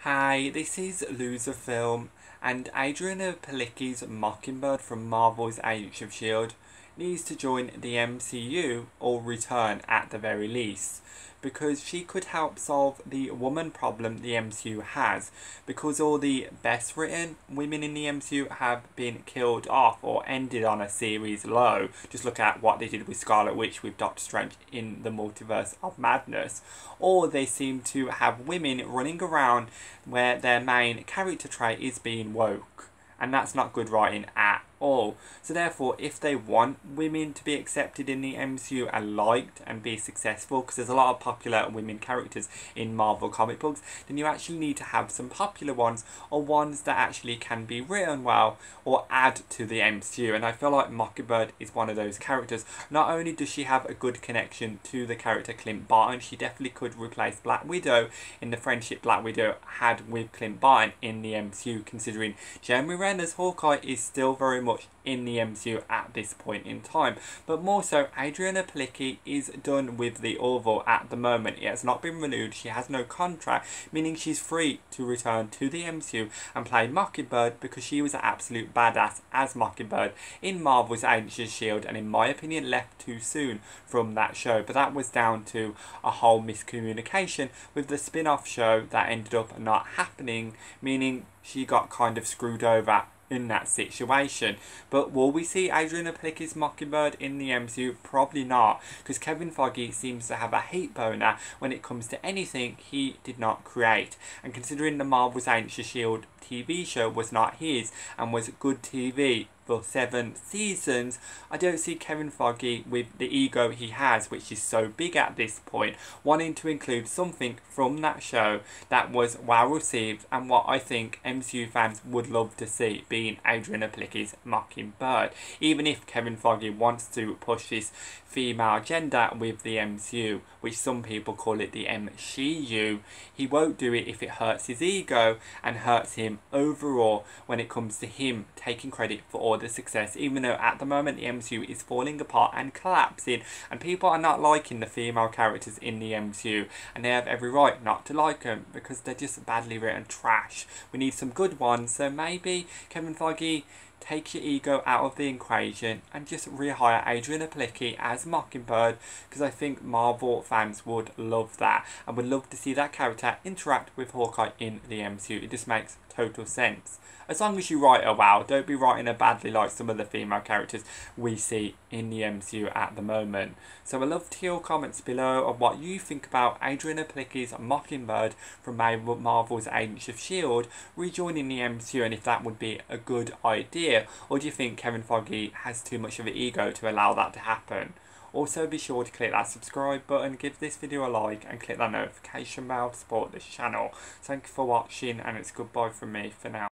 Hi, this is Loser Film, and Adrianne Palicki's Mockingbird from Marvel's Agents of S.H.I.E.L.D. needs to join the MCU or return at the very least, because she could help solve the woman problem the MCU has, because all the best written women in the MCU have been killed off or ended on a series low. Just look at what they did with Scarlet Witch with Doctor Strange in the Multiverse of Madness. Or they seem to have women running around where their main character trait is being woke. And that's not good writing at all. So therefore, if they want women to be accepted in the MCU and liked and be successful, because there's a lot of popular women characters in Marvel comic books, then you actually need to have some popular ones or ones that actually can be written well or add to the MCU. And I feel like Mockingbird is one of those characters. Not only does she have a good connection to the character Clint Barton, she definitely could replace Black Widow in the friendship Black Widow had with Clint Barton in the MCU, considering Jeremy Renner's Hawkeye is still very much in the MCU at this point in time. But more so, Adrianne Palicki is done with the Orville at the moment. It has not been renewed. She has no contract, meaning she's free to return to the MCU and play Mockingbird, because she was an absolute badass as Mockingbird in Marvel's Agents of S.H.I.E.L.D. and in my opinion left too soon from that show. But that was down to a whole miscommunication with the spin-off show that ended up not happening, meaning she got kind of screwed over in that situation. But will we see Adrianne Palicki's Mockingbird in the MCU? Probably not, because Kevin Feige seems to have a hate boner when it comes to anything he did not create. And considering the Marvel's Agents of S.H.I.E.L.D. TV show was not his and was good TV for 7 seasons, I don't see Kevin Feige, with the ego he has, which is so big at this point, wanting to include something from that show that was well received and what I think MCU fans would love to see, being Adrianne Palicki's Mockingbird. Even if Kevin Feige wants to push this female agenda with the MCU, which some people call it the MCU, he won't do it if it hurts his ego and hurts him overall when it comes to him taking credit for all the success, even though at the moment the MCU is falling apart and collapsing and people are not liking the female characters in the MCU, and they have every right not to like them because they're just badly written trash. We need some good ones, so maybe Kevin Feige, take your ego out of the equation and just rehire Adrianne Palicki as Mockingbird, because I think Marvel fans would love that and would love to see that character interact with Hawkeye in the MCU. It just makes total sense. As long as you write her well, don't be writing her badly like some of the female characters we see in the MCU at the moment. So I'd love to hear your comments below of what you think about Adrianne Palicki's Mockingbird from Marvel's Agents of S.H.I.E.L.D. rejoining the MCU, and if that would be a good idea, or do you think Kevin Feige has too much of an ego to allow that to happen? Also, be sure to click that subscribe button, give this video a like and click that notification bell to support this channel. Thank you for watching, and it's goodbye from me for now.